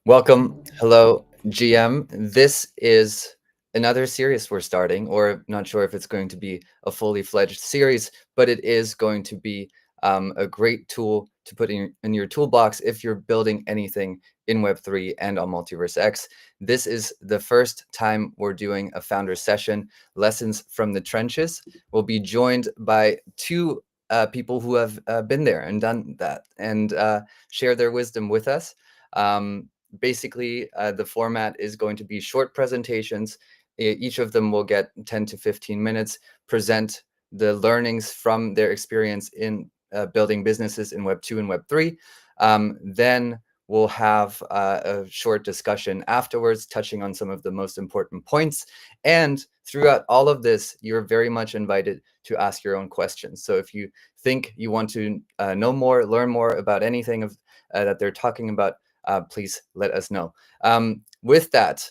Welcome. Hello, GM. This is another series we're starting, or not sure if it's going to be a fully fledged series, but it is going to be a great tool to put in your toolbox if you're building anything in Web3 and on Multiverse X. This is the first time we're doing a founder session, Lessons from the Trenches. We'll be joined by two people who have been there and done that and share their wisdom with us. Basically, the format is going to be short presentations. Each of them will get 10 to 15 minutes, present the learnings from their experience in building businesses in Web 2 and Web 3. Then we'll have a short discussion afterwards, touching on some of the most important points. And throughout all of this, you're very much invited to ask your own questions. So if you think you want to know more, learn more about anything that they're talking about, please let us know. With that,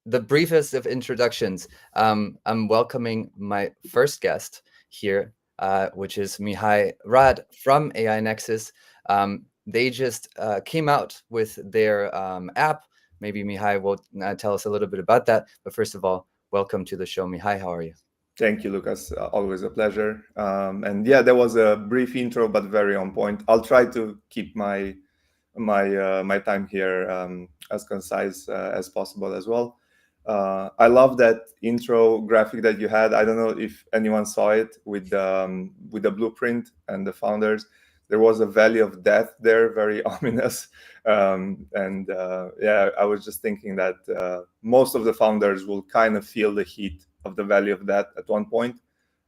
the briefest of introductions, I'm welcoming my first guest here, which is Mihai Rad from AI Nexus. They just came out with their app. Maybe Mihai will tell us a little bit about that. But first of all, welcome to the show, Mihai. How are you? Thank you, Lucas. Always a pleasure. And yeah, there was a brief intro, but very on point. I'll try to keep my time here as concise as possible as well. I love that intro graphic that you had. I don't know if anyone saw it with the blueprint and the founders. There was a valley of death there, very ominous. Yeah, I was just thinking that most of the founders will kind of feel the heat of the valley of death at one point,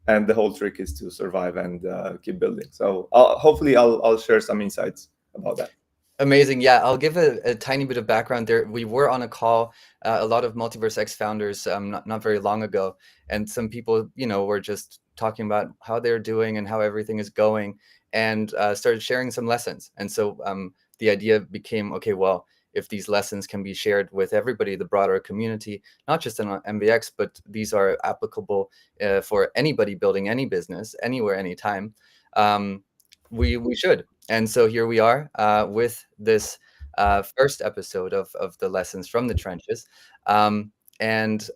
and the whole trick is to survive and keep building. So hopefully I'll share some insights about that. Amazing. Yeah, I'll give a tiny bit of background there. We were on a call, a lot of Multiverse X founders not very long ago, and some people, were just talking about how they're doing and how everything is going, and started sharing some lessons. And so the idea became, okay, well, if these lessons can be shared with everybody, the broader community, not just on MVX, but these are applicable for anybody building any business, anywhere, anytime, we should. And so here we are with this first episode of the Lessons from the Trenches. And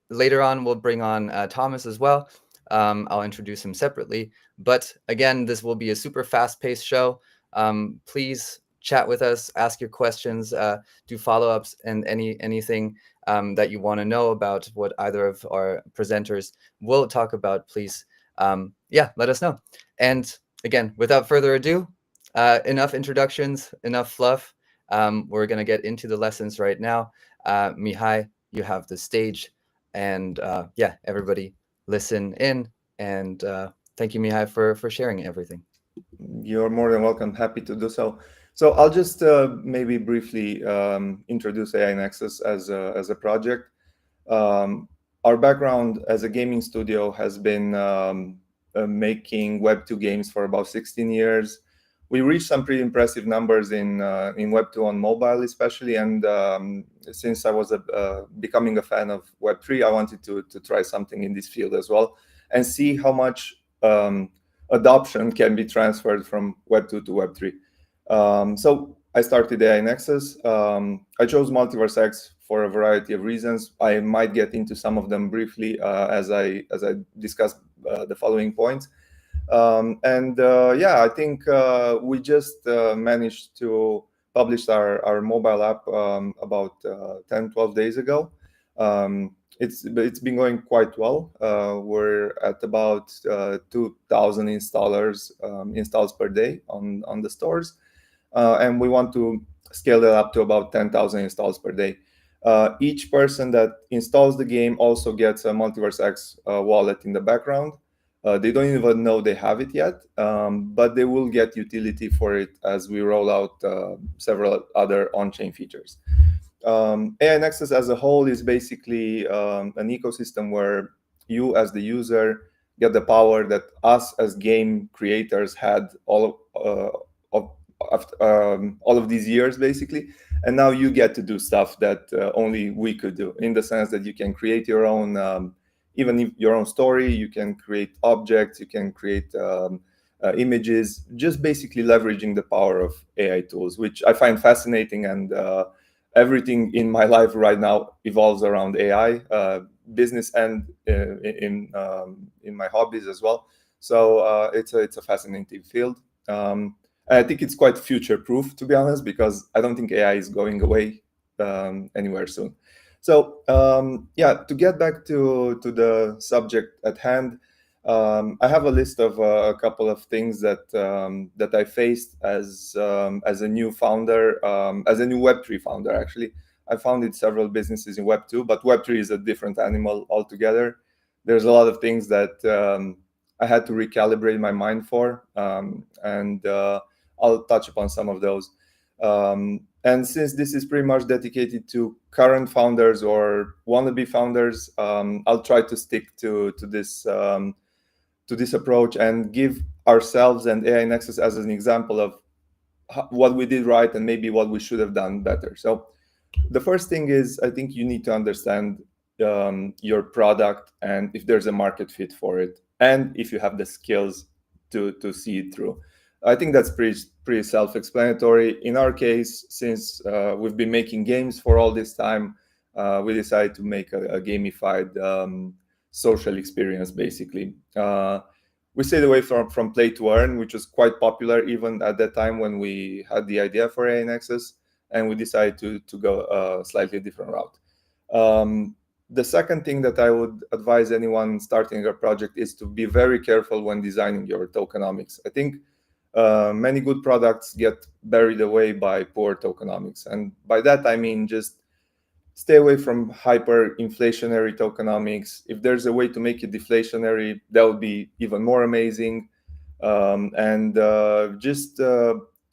later on, we'll bring on Thomas as well. I'll introduce him separately. But again, this will be a super fast-paced show. Please chat with us, ask your questions, do follow-ups, and anything that you want to know about what either of our presenters will talk about, please, let us know. And again, without further ado, enough introductions, enough fluff. We're going to get into the lessons right now. Mihai, you have the stage, and yeah, everybody listen in, and thank you, Mihai, for sharing everything. You're more than welcome. Happy to do so. So I'll just maybe briefly introduce AI Nexus as a project. Um, our background as a gaming studio has been making Web 2 games for about 16 years. We reached some pretty impressive numbers in Web 2 on mobile, especially. And since I was becoming a fan of Web 3, I wanted to try something in this field as well and see how much adoption can be transferred from Web 2 to Web 3. So I started AI Nexus. I chose Multiverse X for a variety of reasons. I might get into some of them briefly as I discuss the following points. Yeah, I think we just managed to publish our mobile app about 10, 12 days ago. It's been going quite well. We're at about 2,000 installers installs per day on the stores, and we want to scale that up to about 10,000 installs per day. Each person that installs the game also gets a Multiverse X wallet in the background. They don't even know they have it yet, but they will get utility for it as we roll out several other on-chain features. AI Nexus as a whole is basically an ecosystem where you, as the user, get the power that us as game creators had of, all of these years, basically. And now you get to do stuff that only we could do, in the sense that you can create your own, even if your own story, you can create objects, you can create images, just basically leveraging the power of AI tools, which I find fascinating. And everything in my life right now evolves around AI, business and in my hobbies as well. So it's a fascinating field. I think it's quite future proof, to be honest, because I don't think AI is going away anywhere soon. So yeah, to get back to the subject at hand, I have a list of a couple of things that I faced as a new founder, as a new Web3 founder. Actually, I founded several businesses in Web2, but Web3 is a different animal altogether. There's a lot of things that I had to recalibrate my mind for, and I'll touch upon some of those. And since this is pretty much dedicated to current founders or wannabe founders, I'll try to stick to this approach and give ourselves and AI Nexus as an example of what we did right and maybe what we should have done better. So the first thing is, I think you need to understand your product and if there's a market fit for it, and if you have the skills to see it through. I think that's pretty self-explanatory. In our case, since we've been making games for all this time, we decided to make a gamified social experience, basically. We stayed away from play to earn, which was quite popular even at that time when we had the idea for AI Nexus, and we decided to go a slightly different route. The second thing that I would advise anyone starting a project is to be very careful when designing your tokenomics. I think many good products get buried away by poor tokenomics. And by that, I mean just stay away from hyperinflationary tokenomics. If there's a way to make it deflationary, that would be even more amazing. And just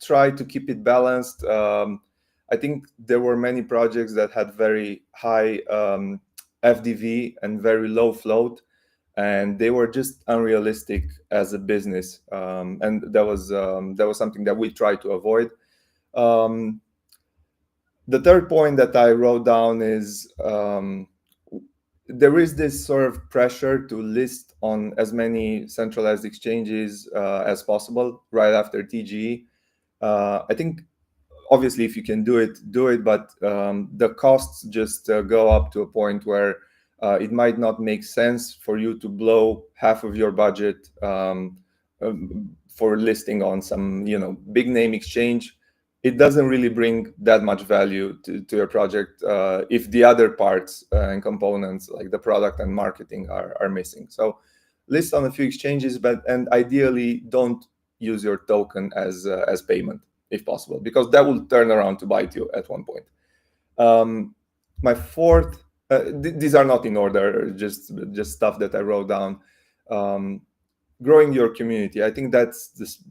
try to keep it balanced. I think there were many projects that had very high FDV and very low float, and they were just unrealistic as a business. And that was something that we tried to avoid. The third point that I wrote down is there is this sort of pressure to list on as many centralized exchanges as possible right after TGE. I think obviously if you can do it, do it, but the costs just go up to a point where it might not make sense for you to blow half of your budget for listing on some big name exchange. It doesn't really bring that much value to your project if the other parts and components like the product and marketing are missing. So list on a few exchanges, and ideally don't use your token as payment if possible, because that will turn around to bite you at one point. my fourth, these are not in order, just stuff that I wrote down. Um, Growing your community. I think that's this.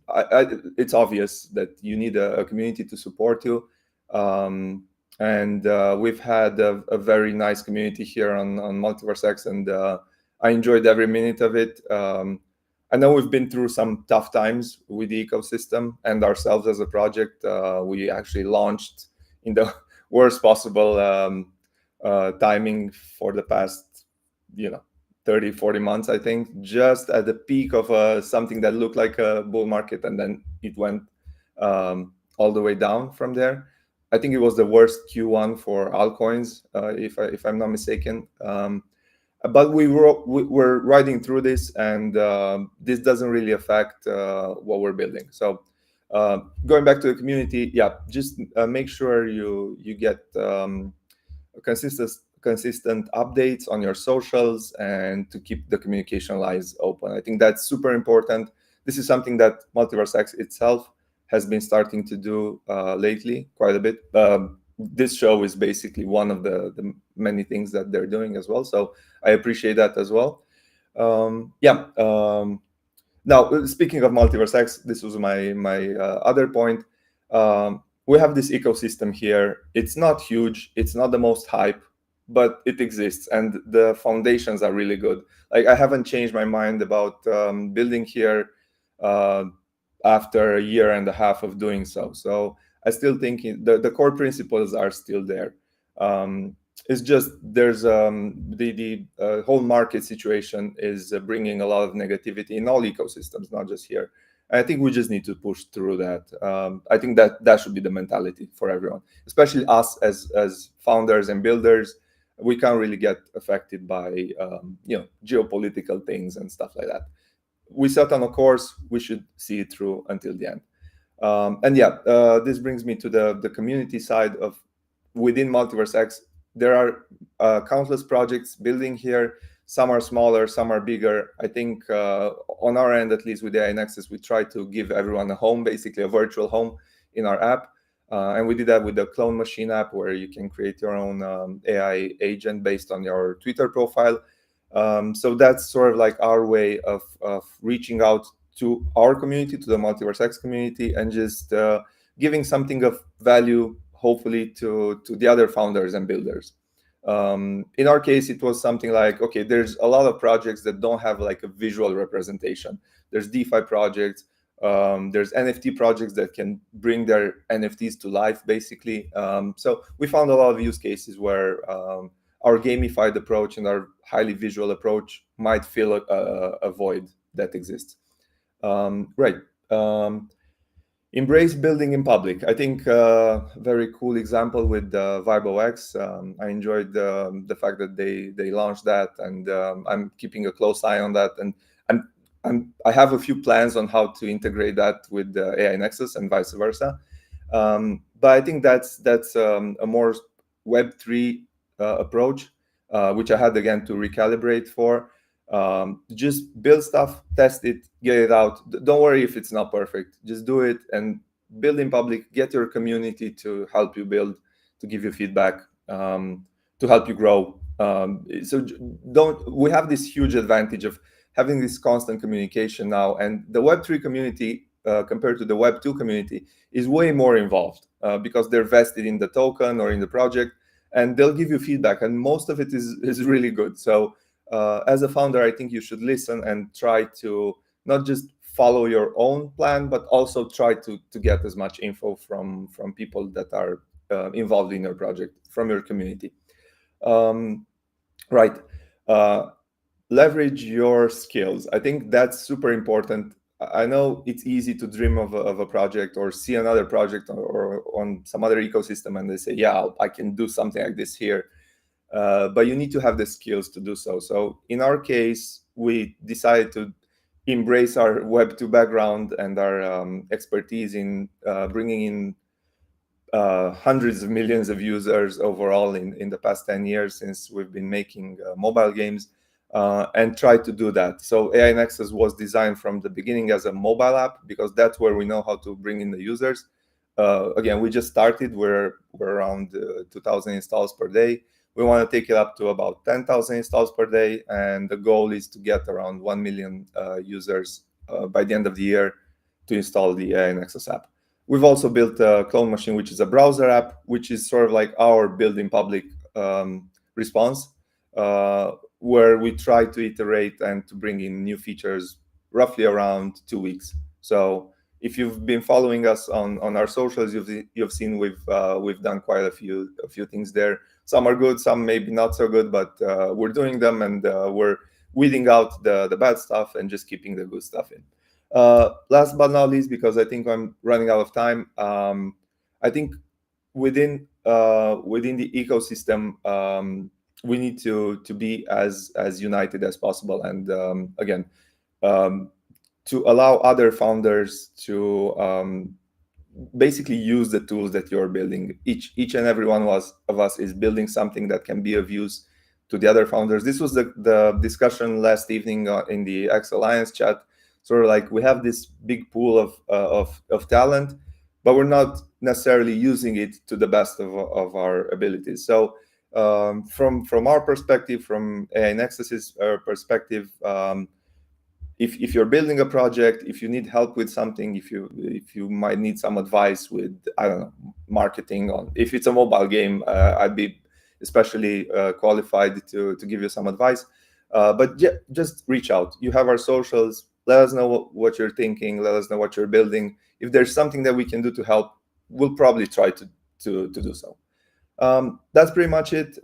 It's obvious that you need a community to support you, and we've had a very nice community here on Multiverse X, and I enjoyed every minute of it. I know we've been through some tough times with the ecosystem and ourselves as a project. We actually launched in the worst possible timing for the past, 30-40 months, I think, just at the peak of something that looked like a bull market, and then it went all the way down from there. I think it was the worst Q1 for altcoins, if I'm not mistaken. But we're riding through this, and this doesn't really affect what we're building. So going back to the community, yeah, just make sure you get consistent updates on your socials and to keep the communication lines open. I think that's super important. This is something that Multiverse X itself has been starting to do lately quite a bit. This show is basically one of the many things that they're doing as well. So I appreciate that as well. Yeah. Now, speaking of Multiverse X, this was my other point. We have this ecosystem here. It's not huge. It's not the most hype, but it exists, and the foundations are really good. Like, I haven't changed my mind about building here uh, after a year and a half of doing so. So I still think the core principles are still there. It's just there's the whole market situation is bringing a lot of negativity in all ecosystems, not just here. I think we just need to push through that. I think that should be the mentality for everyone, especially us as founders and builders. We can't really get affected by geopolitical things and stuff like that. We set on a course. We should see it through until the end. And yeah, this brings me to the community side of within Multiverse X. There are countless projects building here. Some are smaller, some are bigger. I think on our end, at least with AI Nexus, we try to give everyone a home, basically a virtual home in our app. And we did that with the Clone Machine app, where you can create your own AI agent based on your Twitter profile. So that's sort of like our way of reaching out to our community, to the Multiverse X community, and just giving something of value, hopefully, to the other founders and builders. In our case, it was something like, okay, there's a lot of projects that don't have like a visual representation. There's DeFi projects, there's NFT projects that can bring their NFTs to life, basically. So we found a lot of use cases where our gamified approach and our highly visual approach might fill a void that exists. Right. Embrace building in public. I think very cool example with ViboX. I enjoyed the fact that they launched that, and I'm keeping a close eye on that. And I have a few plans on how to integrate that with AI Nexus and vice versa. But I think that's a more Web3 approach, which I had again to recalibrate for. Just build stuff, test it, get it out. Don't worry if it's not perfect. Just do it and build in public. Get your community to help you build, to give you feedback, to help you grow. So we have this huge advantage of having this constant communication now, and the Web3 community compared to the Web2 community is way more involved because they're vested in the token or in the project, and they'll give you feedback, and most of it is really good. So as a founder, I think you should listen and try to not just follow your own plan, but also try to get as much info from people that are involved in your project, from your community. Right. Leverage your skills. I think that's super important. I know it's easy to dream of a project or see another project or on some other ecosystem, and they say, yeah, I can do something like this here. But you need to have the skills to do so. So in our case, we decided to embrace our Web2 background and our expertise in bringing in hundreds of millions of users overall in the past 10 years since we've been making mobile games, and try to do that. So AI Nexus was designed from the beginning as a mobile app because that's where we know how to bring in the users. Again, we just started. We're around 2,000 installs per day. We want to take it up to about 10,000 installs per day, and the goal is to get around 1 million users by the end of the year to install the AI Nexus app. We've also built a clone machine, which is a browser app, which is sort of like our build in public response, where we try to iterate and to bring in new features roughly around 2 weeks. So if you've been following us on our socials, you've seen we've done quite a few things there. Some are good, some maybe not so good, but we're doing them, and we're weeding out the bad stuff and just keeping the good stuff in. Last but not least, because I think I'm running out of time, I think within the ecosystem, we need to be as united as possible, and again, to allow other founders to basically use the tools that you're building. Each and every one of us is building something that can be of use to the other founders. This was the discussion last evening in the X Alliance chat. Sort of like, we have this big pool of talent, but we're not necessarily using it to the best of our abilities. So from our perspective, from AI Nexus's perspective, if you're building a project, if you need help with something, if you might need some advice with, I don't know, marketing on, if it's a mobile game, I'd be especially qualified to give you some advice. But yeah, just reach out. You have our socials. Let us know what you're thinking. Let us know what you're building. If there's something that we can do to help, we'll probably try to do so. That's pretty much it.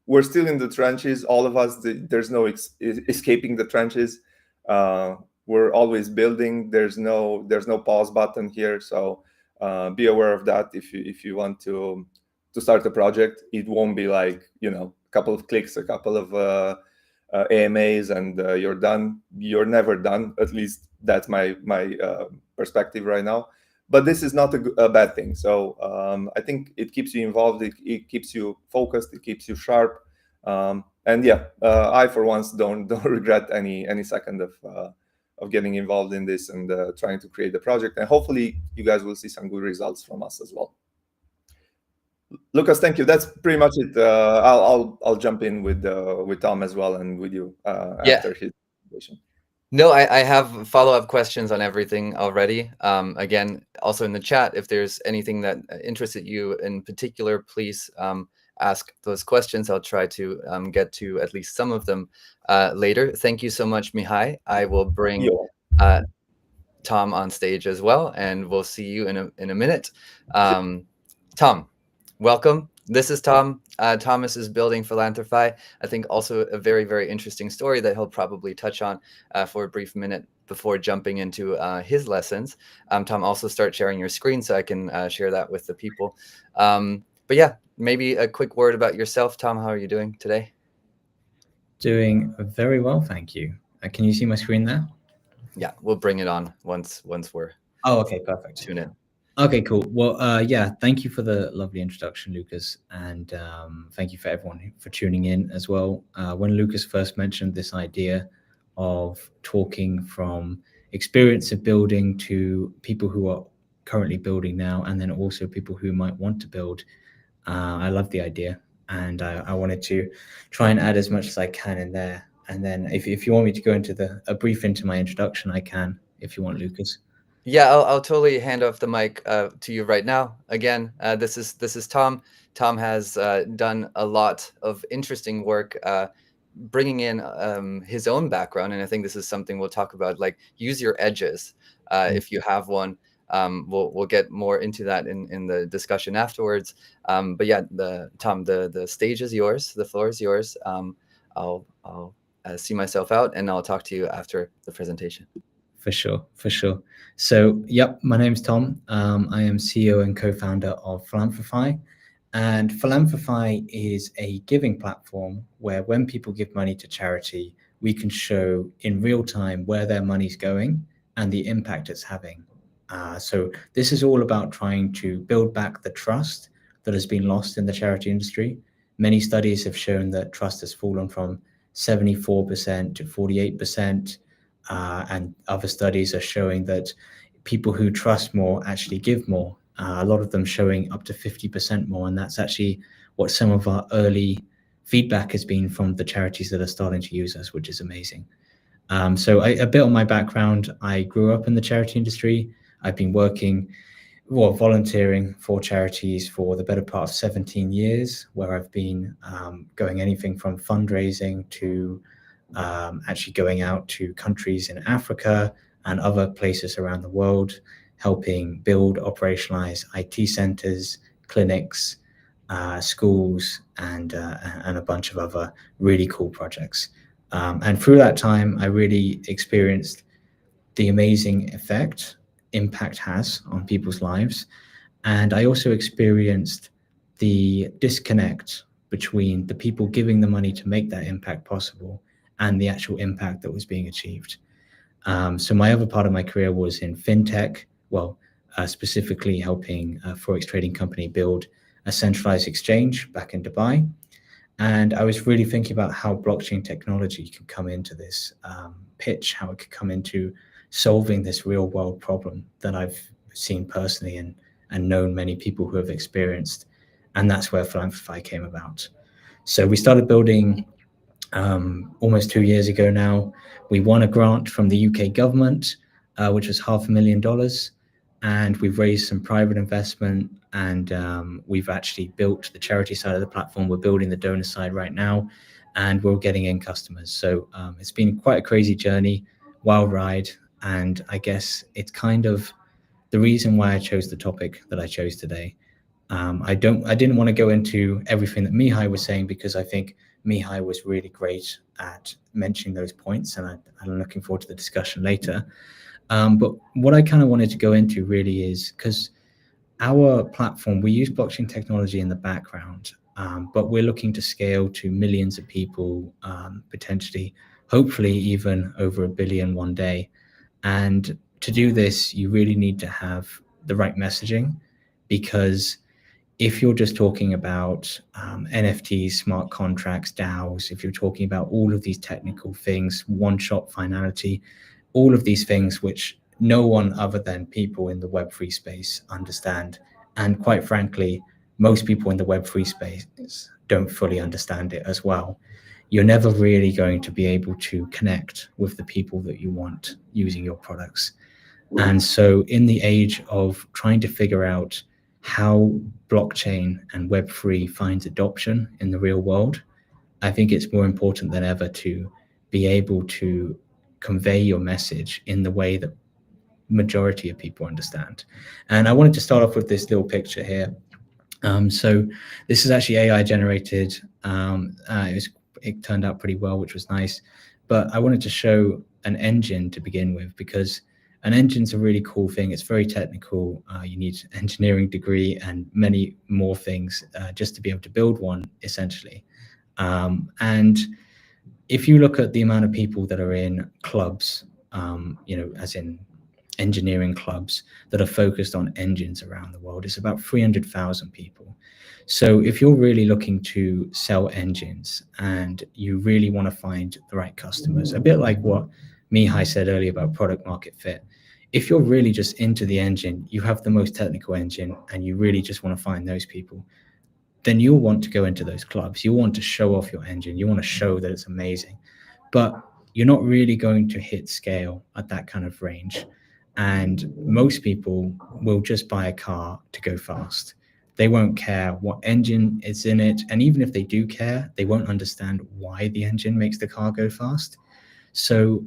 We're still in the trenches, all of us. There's no escaping the trenches. We're always building. There's no pause button here, so be aware of that. If you want to start a project, it won't be like, a couple of clicks, a couple of AMAs, and you're done. You're never done. At least that's my perspective right now. But this is not a bad thing. So I think it keeps you involved. It keeps you focused. It keeps you sharp. And yeah, I for once don't regret any second of getting involved in this and trying to create the project. And hopefully you guys will see some good results from us as well. Lucas, thank you. That's pretty much it. I'll jump in with Tom as well, and with you after his presentation. No, I have follow-up questions on everything already. Again, also in the chat, if there's anything that interested you in particular, please ask those questions. I'll try to get to at least some of them later. Thank you so much, Mihai. I will bring Tom on stage as well, and we'll see you in a minute. Tom, welcome. This is Tom. Thomas is building Philanthropy. I think also a very, very interesting story that he'll probably touch on for a brief minute before jumping into his lessons. Tom, also start sharing your screen so I can share that with the people. But yeah, maybe a quick word about yourself. Tom, how are you doing today? Doing very well, thank you. Can you see my screen there? Yeah, we'll bring it on once we're okay, perfect. Tune in. Okay, cool. Well, yeah, thank you for the lovely introduction, Lucas, and thank you for everyone for tuning in as well. When Lucas first mentioned this idea of talking from experience of building to people who are currently building now, and then also people who might want to build, I love the idea, and I wanted to try and add as much as I can in there. And then if you want me to go into a brief into my introduction, I can, if you want, Lucas. Yeah, I'll totally hand off the mic to you right now. Again, this is Tom. Tom has done a lot of interesting work, bringing in his own background, and I think this is something we'll talk about. Like, use your edges if you have one. We'll get more into that in the discussion afterwards. But yeah, Tom, the stage is yours. The floor is yours. I'll see myself out, and I'll talk to you after the presentation. For sure. So, yep, my name's Tom. I am CEO and co-founder of Philanthropy. And Philanthropy is a giving platform where when people give money to charity, we can show in real time where their money's going and the impact it's having. So this is all about trying to build back the trust that has been lost in the charity industry. Many studies have shown that trust has fallen from 74% to 48%. And other studies are showing that people who trust more actually give more. a lot of them showing up to 50% more. And that's actually what some of our early feedback has been from the charities that are starting to use us, which is amazing. So a bit on my background, I grew up in the charity industry. I've been volunteering for charities for the better part of 17 years, where I've been going anything from fundraising to actually going out to countries in Africa and other places around the world, helping build, operationalize IT centers, clinics, schools, and a bunch of other really cool projects. And through that time, I really experienced the amazing impact has on people's lives. And I also experienced the disconnect between the people giving the money to make that impact possible and the actual impact that was being achieved. So my other part of my career was in fintech, specifically helping a Forex trading company build a centralized exchange back in Dubai. And I was really thinking about how blockchain technology can come into this pitch, how it could come into solving this real world problem that I've seen personally and known many people who have experienced. And that's where Philanthropy came about. So we started building almost 2 years ago now. We won a grant from the UK government, which was $500,000. And we've raised some private investment, and we've actually built the charity side of the platform. We're building the donor side right now, and we're getting in customers. So it's been quite a crazy journey, wild ride. And I guess it's kind of the reason why I chose the topic that I chose today. I didn't want to go into everything that Mihai was saying, because I think Mihai was really great at mentioning those points, and I'm looking forward to the discussion later. But what I kind of wanted to go into really is, because our platform, we use blockchain technology in the background, but we're looking to scale to millions of people, potentially, hopefully even over 1 billion one day. And to do this, you really need to have the right messaging, because if you're just talking about NFTs, smart contracts, DAOs, if you're talking about all of these technical things, one-shot finality, all of these things which no one other than people in the Web3 space understand. And quite frankly, most people in the Web3 space don't fully understand it as well. You're never really going to be able to connect with the people that you want using your products. And so in the age of trying to figure out how blockchain and Web3 finds adoption in the real world, I think it's more important than ever to be able to convey your message in the way that majority of people understand. And I wanted to start off with this little picture here. So this is actually AI generated. It turned out pretty well, which was nice. But I wanted to show an engine to begin with, because an engine's a really cool thing. It's very technical. You need an engineering degree and many more things just to be able to build one, essentially. And if you look at the amount of people that are in clubs, as in engineering clubs that are focused on engines around the world, it's about 300,000 people. So if you're really looking to sell engines and you really want to find the right customers, a bit like what Mihai said earlier about product market fit, if you're really just into the engine, you have the most technical engine, and you really just want to find those people, then you'll want to go into those clubs. You'll want to show off your engine. You want to show that it's amazing. But you're not really going to hit scale at that kind of range. And most people will just buy a car to go fast. They won't care what engine is in it. And even if they do care, they won't understand why the engine makes the car go fast. So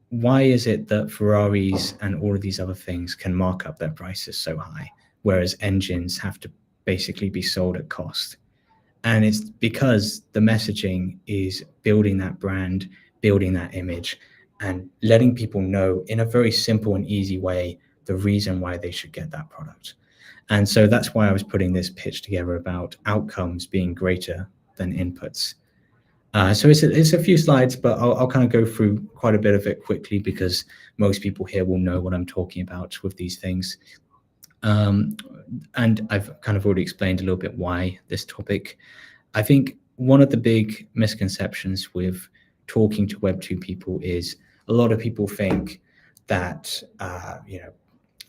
why is it that Ferraris and all of these other things can mark up their prices so high, whereas engines have to basically be sold at cost? And it's because the messaging is building that brand, building that image, and letting people know in a very simple and easy way the reason why they should get that product. And so that's why I was putting this pitch together about outcomes being greater than inputs. So it's a few slides, but I'll kind of go through quite a bit of it quickly, because most people here will know what I'm talking about with these things. And I've kind of already explained a little bit why this topic. I think one of the big misconceptions with talking to Web2 people is a lot of people think that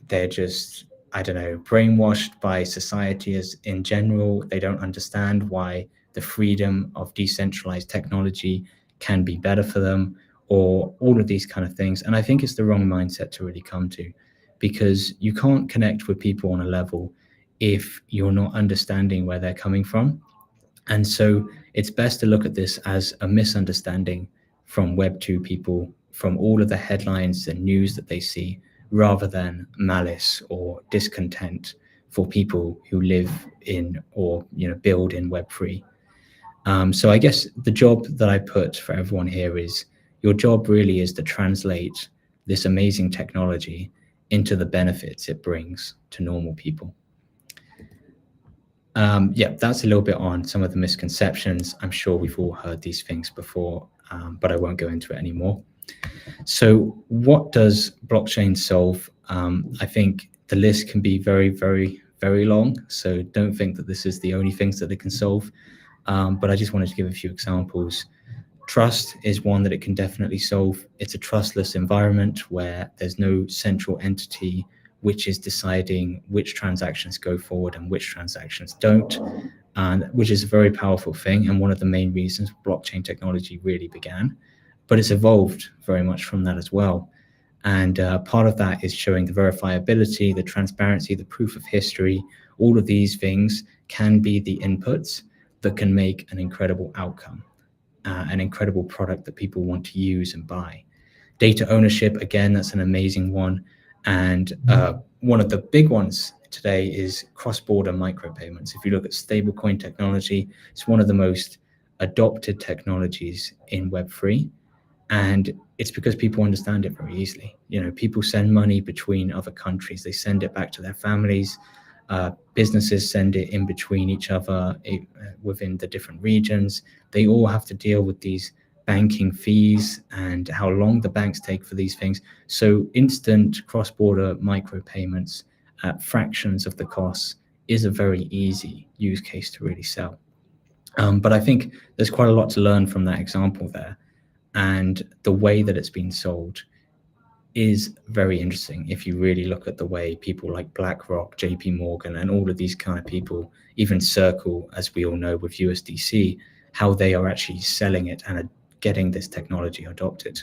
they're just I don't know, brainwashed by society as in general. They don't understand why the freedom of decentralized technology can be better for them, or all of these kind of things. And I think it's the wrong mindset to really come to, because you can't connect with people on a level if you're not understanding where they're coming from. And so it's best to look at this as a misunderstanding from Web2 people, from all of the headlines and news that they see, rather than malice or discontent for people who live in or build in Web3. So I guess the job that I put for everyone here is, your job really is to translate this amazing technology into the benefits it brings to normal people. Yeah, that's a little bit on some of the misconceptions. I'm sure we've all heard these things before, but I won't go into it anymore. So what does blockchain solve? I think the list can be very, very, very long. So don't think that this is the only things that it can solve. But I just wanted to give a few examples. Trust is one that it can definitely solve. It's a trustless environment where there's no central entity which is deciding which transactions go forward and which transactions don't, and which is a very powerful thing and one of the main reasons blockchain technology really began. But it's evolved very much from that as well. And part of that is showing the verifiability, the transparency, the proof of history. All of these things can be the inputs that can make an incredible outcome, an incredible product that people want to use and buy. Data ownership, again, that's an amazing one. And one of the big ones today is cross-border micropayments. If you look at stablecoin technology, it's one of the most adopted technologies in Web3. And it's because people understand it very easily. People send money between other countries. They send it back to their families. Businesses send it in between each other within the different regions. They all have to deal with these banking fees and how long the banks take for these things. So instant cross-border micropayments at fractions of the costs is a very easy use case to really sell. But I think there's quite a lot to learn from that example there. And the way that it's been sold is very interesting if you really look at the way people like BlackRock, JP Morgan, and all of these kind of people, even Circle, as we all know with USDC, how they are actually selling it and are getting this technology adopted.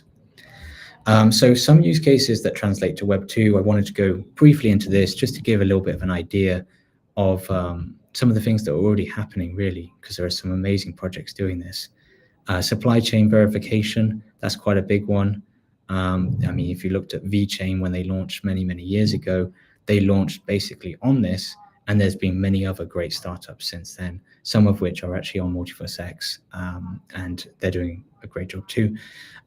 So some use cases that translate to Web2, I wanted to go briefly into this just to give a little bit of an idea of some of the things that are already happening, really, because there are some amazing projects doing this. Supply chain verification, that's quite a big one. I mean, if you looked at VeChain when they launched many, many years ago, they launched basically on this, and there's been many other great startups since then, some of which are actually on Multiverse, and they're doing a great job too.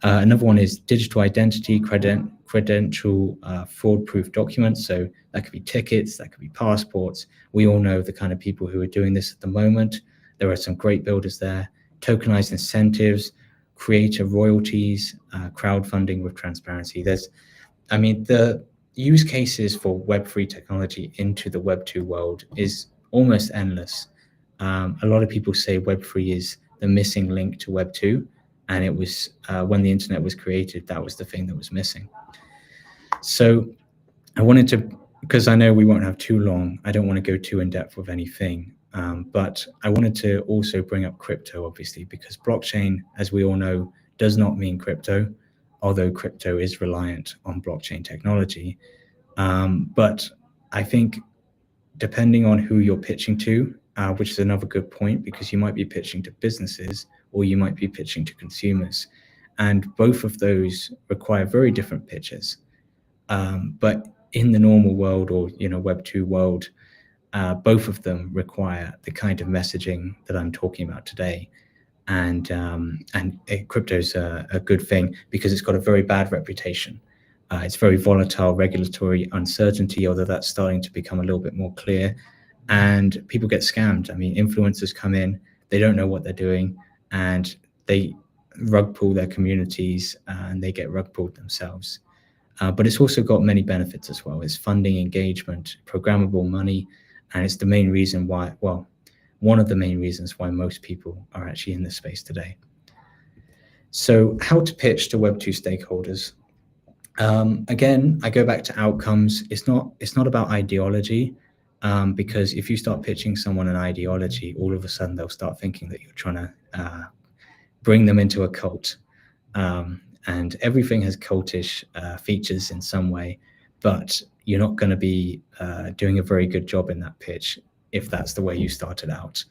Another one is digital identity, credential, fraud-proof documents. So that could be tickets, that could be passports. We all know the kind of people who are doing this at the moment. There are some great builders there. Tokenized incentives, creator royalties, crowdfunding with transparency. The use cases for Web3 technology into the Web2 world is almost endless. A lot of people say Web3 is the missing link to Web2, and it was when the internet was created, that was the thing that was missing. So I wanted to, because I know we won't have too long, I don't want to go too in depth with anything. But I wanted to also bring up crypto, obviously, because blockchain, as we all know, does not mean crypto, although crypto is reliant on blockchain technology. But I think depending on who you're pitching to, which is another good point, because you might be pitching to businesses or you might be pitching to consumers. And both of those require very different pitches. But in the normal world or Web2 world, both of them require the kind of messaging that I'm talking about today. And crypto's a good thing because it's got a very bad reputation. It's very volatile, regulatory uncertainty, although that's starting to become a little bit more clear. And people get scammed. I mean, influencers come in, they don't know what they're doing, and they rug pull their communities and they get rug pulled themselves. But it's also got many benefits as well. It's funding, engagement, programmable money, and it's the main reason why, well, one of the main reasons why most people are actually in this space today. So how to pitch to Web2 stakeholders? Again, I go back to outcomes. It's not about ideology, because if you start pitching someone an ideology, all of a sudden they'll start thinking that you're trying to bring them into a cult. And everything has cultish features in some way, but you're not going to be doing a very good job in that pitch if that's the way you started out.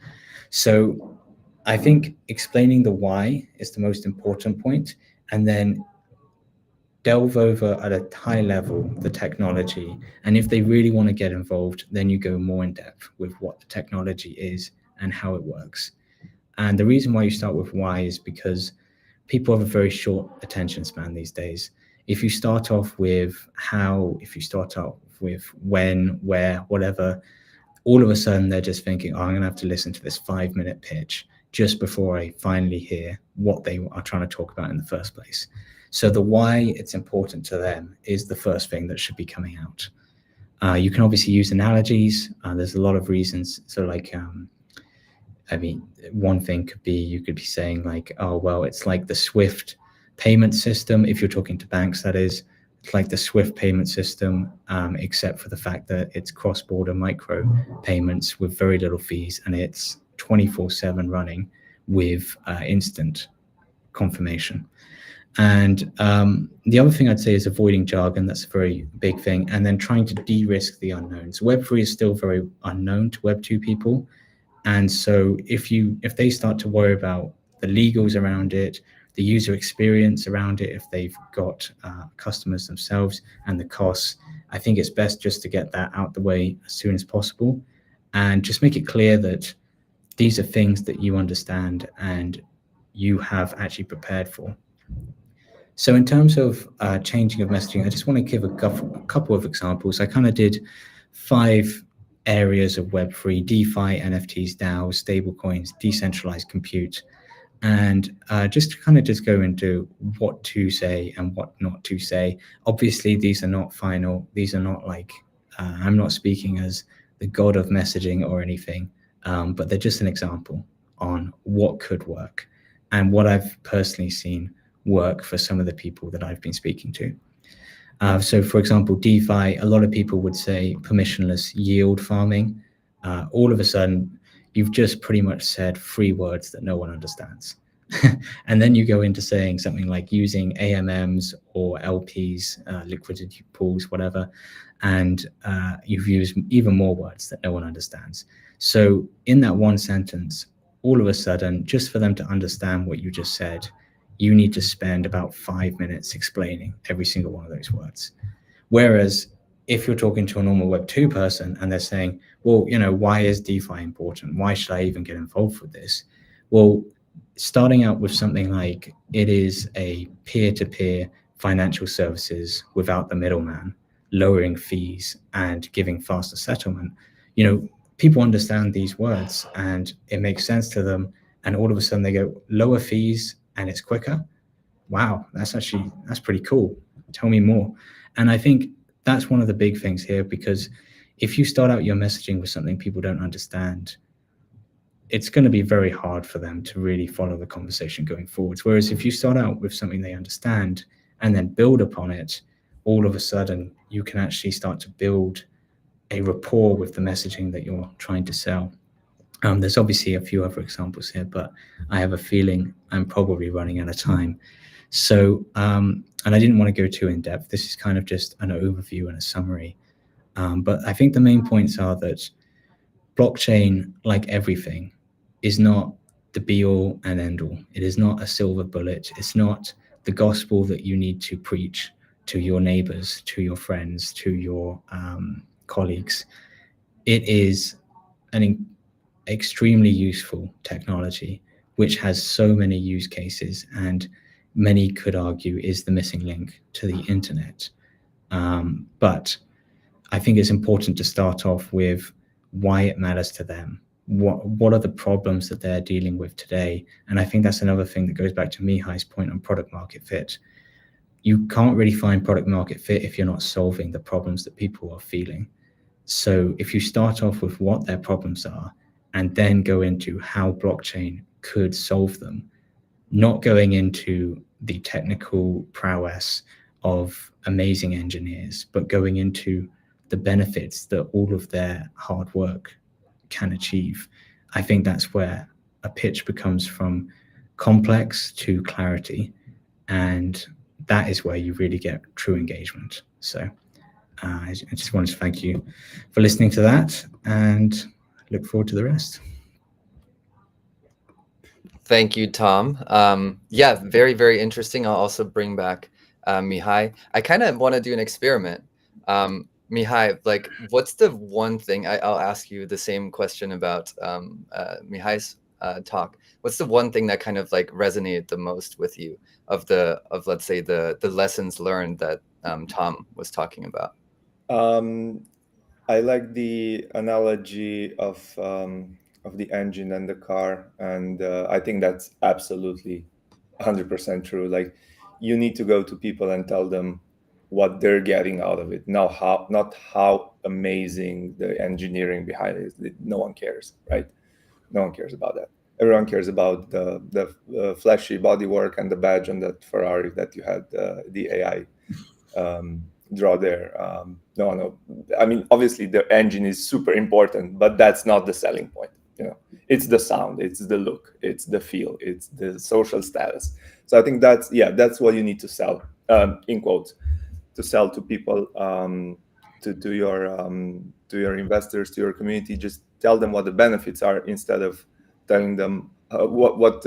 So I think explaining the why is the most important point, and then delve over at a high level the technology. And if they really want to get involved, then you go more in depth with what the technology is and how it works. And the reason why you start with why is because people have a very short attention span these days. If you start off with how, if you start off with when, where, whatever, all of a sudden they're just thinking, oh, I'm going to have to listen to this 5-minute pitch just before I finally hear what they are trying to talk about in the first place. So the why it's important to them is the first thing that should be coming out. You can obviously use analogies. There's a lot of reasons. So like, I mean, one thing could be, you could be saying like, oh, well, it's like the SWIFT payment system. If you're talking to banks, that is, it's like the SWIFT payment system, except for the fact that it's cross-border micro payments with very little fees, and it's 24/7 running with instant confirmation. And the other thing I'd say is avoiding jargon. That's a very big thing. And then trying to de-risk the unknowns. Web3 is still very unknown to Web2 people. And so if they start to worry about the legals around it, the user experience around it, if they've got customers themselves, and the costs, I think it's best just to get that out the way as soon as possible, and just make it clear that these are things that you understand and you have actually prepared for. So in terms of changing of messaging, I just want to give a couple of examples. I kind of did 5 areas of Web3: DeFi, NFTs, DAOs, stablecoins, decentralized compute, and just to kind of just go into what to say and what not to say. Obviously, these are not final. These are not like, I'm not speaking as the god of messaging or anything, but they're just an example on what could work and what I've personally seen work for some of the people that I've been speaking to. So for example, DeFi, a lot of people would say permissionless yield farming. All of a sudden, you've just pretty much said 3 words that no one understands. And then you go into saying something like using AMMs or LPs, liquidity pools, whatever, and you've used even more words that no one understands. So in that one sentence, all of a sudden, just for them to understand what you just said, you need to spend about 5 minutes explaining every single one of those words. Whereas if you're talking to a normal Web2 person and they're saying, well, why is DeFi important? Why should I even get involved with this? Well, starting out with something like it is a peer-to-peer financial services without the middleman, lowering fees and giving faster settlement, people understand these words and it makes sense to them. And all of a sudden they go, lower fees and it's quicker. Wow, that's pretty cool. Tell me more. And I think that's one of the big things here, because if you start out your messaging with something people don't understand, it's going to be very hard for them to really follow the conversation going forwards. Whereas if you start out with something they understand and then build upon it, all of a sudden you can actually start to build a rapport with the messaging that you're trying to sell. There's obviously a few other examples here, but I have a feeling I'm probably running out of time. So, and I didn't want to go too in depth. This is kind of just an overview and a summary. But I think the main points are that blockchain, like everything, is not the be all and end all. It is not a silver bullet. It's not the gospel that you need to preach to your neighbors, to your friends, to your colleagues. It is an extremely useful technology, which has so many use cases, and many could argue is the missing link to the internet. But I think it's important to start off with why it matters to them. What are the problems that they're dealing with today? And I think that's another thing that goes back to Mihai's point on product market fit. You can't really find product market fit if you're not solving the problems that people are feeling. So if you start off with what their problems are and then go into how blockchain could solve them, not going into the technical prowess of amazing engineers, but going into the benefits that all of their hard work can achieve. I think that's where a pitch becomes from complex to clarity, and that is where you really get true engagement. So I just wanted to thank you for listening to that, and look forward to the rest. Thank you, Tom. Yeah, very, very interesting. I'll also bring back Mihai. I kind of want to do an experiment. Mihai, like, what's the one thing, I'll ask you the same question about Mihai's talk. What's the one thing that kind of like resonated the most with you of let's say the lessons learned that Tom was talking about? I like the analogy of the engine and the car, and I think that's absolutely 100% true. Like, you need to go to people and tell them what they're getting out of it. Not how amazing the engineering behind it is. No one cares, right? No one cares about that. Everyone cares about the flashy bodywork and the badge on that Ferrari that you had the AI draw there. No. I mean, obviously the engine is super important, but that's not the selling point. It's the sound, it's the look, it's the feel, it's the social status. So I think that's what you need to sell, in quotes, to sell to people, to your investors, to your community. Just tell them what the benefits are instead of telling them what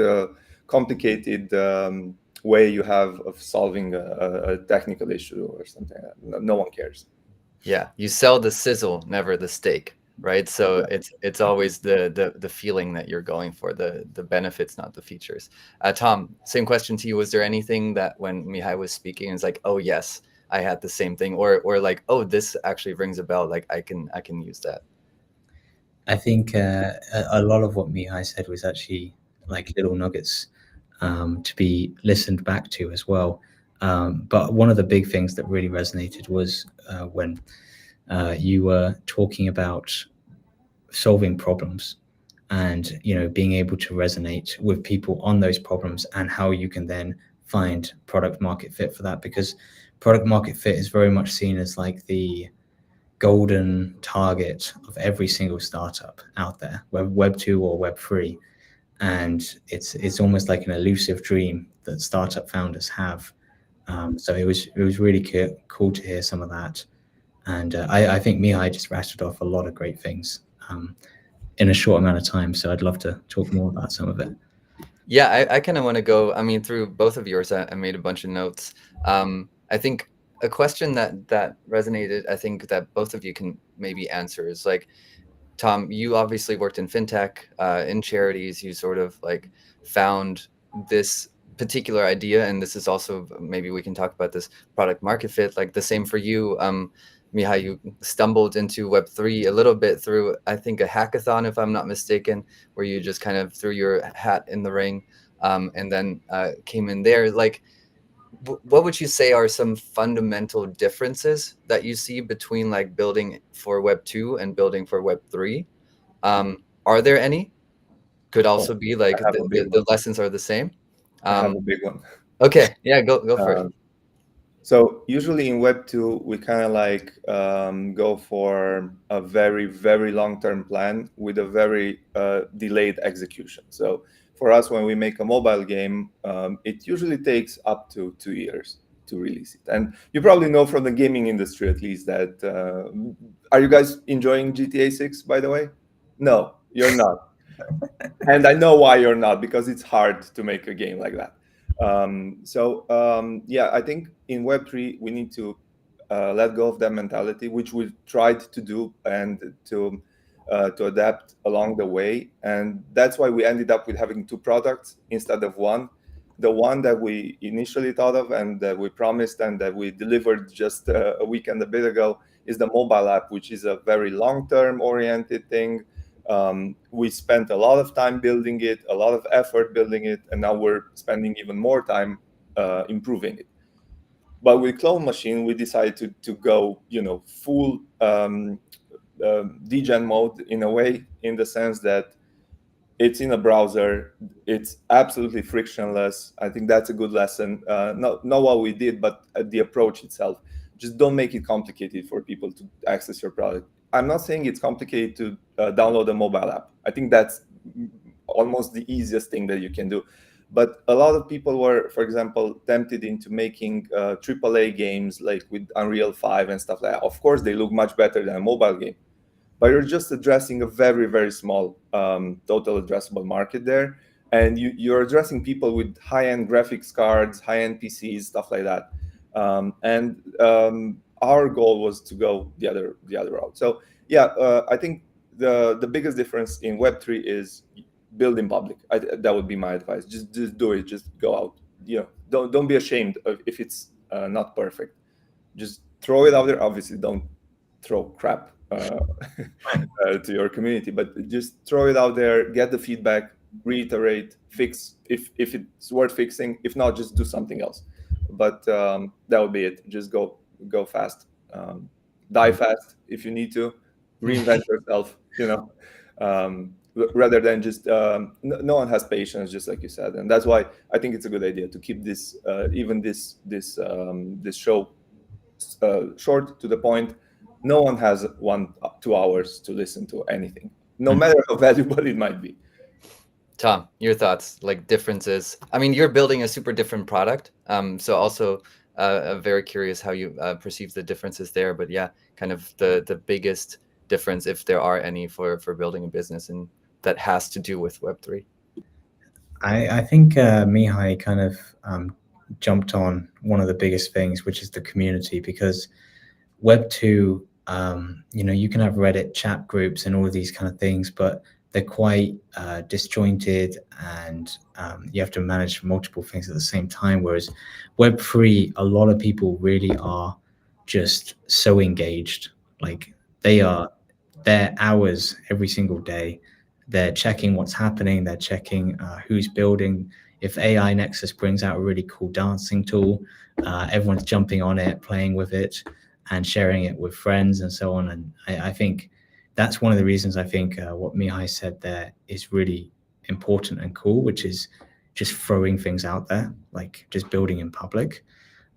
complicated way you have of solving a technical issue or something. No one cares. Yeah, you sell the sizzle, never the steak, right? So it's always the feeling that you're going for, the benefits, not the features. Tom, same question to you. Was there anything that when Mihai was speaking, it's like, oh yes, I had the same thing, or like, oh, this actually rings a bell. Like I can use that. I think a lot of what Mihai said was actually like little nuggets to be listened back to as well. But one of the big things that really resonated was when you were talking about solving problems, and being able to resonate with people on those problems, and how you can then find product market fit for that, because product market fit is very much seen as like the golden target of every single startup out there, web 2 or web 3, and it's almost like an elusive dream that startup founders have. So it was really cool to hear some of that, and I think Mihai just rattled off a lot of great things in a short amount of time. So I'd love to talk more about some of it. Yeah, I kind of want to go. I mean, through both of yours, I made a bunch of notes. I think a question that resonated, I think that both of you can maybe answer is like, Tom, you obviously worked in fintech, in charities. You sort of like found this particular idea, and this is also, maybe we can talk about this product market fit. Like the same for you, Mihai. You stumbled into Web3 a little bit through, I think, a hackathon, if I'm not mistaken, where you just kind of threw your hat in the ring, and then came in there. Like, what would you say are some fundamental differences that you see between like building for Web 2 and building for Web 3? Are there any? Could also be like I have a big the one. lessons are the same. I have a big one. Okay, yeah, go for it. So usually in Web 2, we kind of like go for a very, very long-term plan with a very delayed execution. So for us, when we make a mobile game, it usually takes up to 2 years to release it. And you probably know from the gaming industry, at least, that are you guys enjoying GTA 6, by the way? No, you're not. And I know why you're not, because it's hard to make a game like that. Yeah, I think in Web3 we need to let go of that mentality, which we tried to do, and to adapt along the way. And that's why we ended up with having two products instead of one. The one that we initially thought of and that we promised and that we delivered just a week and a bit ago is the mobile app, which is a very long-term oriented thing. We spent a lot of time building it, a lot of effort building it, and now we're spending even more time improving it. But with Clone Machine, we decided to go, full degen mode in a way, in the sense that It's in a browser. It's absolutely frictionless. I think that's a good lesson. Not what we did, but the approach itself. Just don't make it complicated for people to access your product. I'm not saying it's complicated to download a mobile app. I think that's almost the easiest thing that you can do. But a lot of people were, for example, tempted into making AAA games like with Unreal 5 and stuff like that. Of course, they look much better than a mobile game, but you're just addressing a very, very small total addressable market there. And you're addressing people with high-end graphics cards, high-end PCs, stuff like that. Our goal was to go the other route. So yeah, I think the biggest difference in Web3 is build in public. That would be my advice. Just do it. Just go out. Don't be ashamed of if it's not perfect. Just throw it out there. Obviously, don't throw crap to your community, but just throw it out there, get the feedback, reiterate, fix if it's worth fixing. If not, just do something else. But that would be it. Just go fast, die fast if you need to, reinvent yourself. Rather than just no one has patience, just like you said, and that's why I think it's a good idea to keep this even this show short, to the point. No one has 2 hours to listen to anything, no matter how valuable it might be. Tom, your thoughts, like differences. I mean, you're building a super different product. So also very curious how you perceive the differences there. But yeah, kind of the biggest difference, if there are any, for building a business and that has to do with Web3. I think Mihai kind of jumped on one of the biggest things, which is the community, because Web2, you can have Reddit chat groups and all of these kind of things, but they're quite disjointed, and you have to manage multiple things at the same time. Whereas Web3, a lot of people really are just so engaged. Like they're hours every single day. They're checking what's happening. They're checking who's building. If AI Nexus brings out a really cool dancing tool, everyone's jumping on it, playing with it, and sharing it with friends and so on. And I think that's one of the reasons I think what Mihai said there is really important and cool, which is just throwing things out there, like just building in public.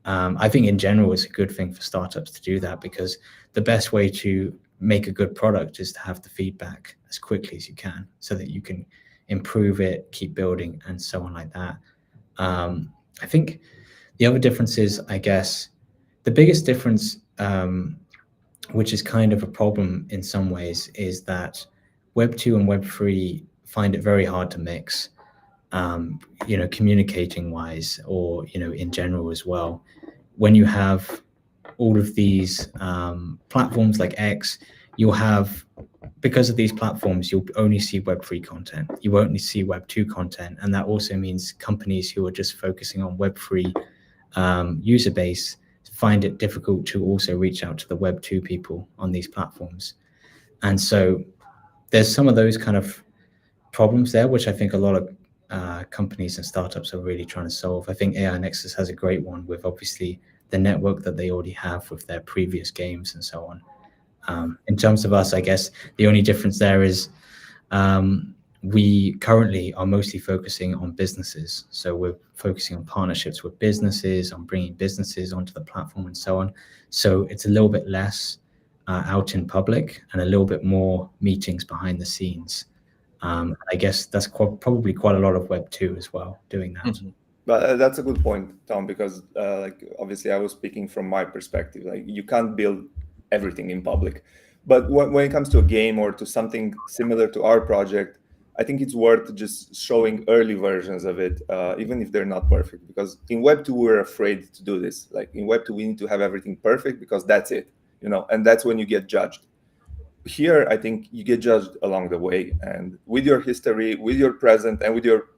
I think in general, it's a good thing for startups to do that, because the best way to make a good product is to have the feedback as quickly as you can, so that you can improve it, keep building, and so on like that. I think the other difference is, I guess, the biggest difference, which is kind of a problem in some ways, is that Web2 and Web3 find it very hard to mix, communicating wise, or, in general as well. When you have all of these platforms like X, you'll have, because of these platforms, you'll only see Web3 content. You won't see Web2 content. And that also means companies who are just focusing on Web3 user base find it difficult to also reach out to the Web2 people on these platforms. And so there's some of those kind of problems there, which I think a lot of companies and startups are really trying to solve. I think AI Nexus has a great one, with obviously the network that they already have with their previous games and so on. In terms of us, I guess the only difference there is we currently are mostly focusing on businesses. So we're focusing on partnerships with businesses, on bringing businesses onto the platform and so on. So it's a little bit less out in public, and a little bit more meetings behind the scenes. I guess that's probably quite a lot of Web2 as well, doing that. Mm-hmm. But that's a good point, Tom, because obviously I was speaking from my perspective. Like, you can't build everything in public. But when it comes to a game or to something similar to our project, I think it's worth just showing early versions of it, even if they're not perfect. Because in Web2, we're afraid to do this. Like, in Web2, we need to have everything perfect, because that's it, and that's when you get judged. Here, I think you get judged along the way, and with your history, with your present, and with your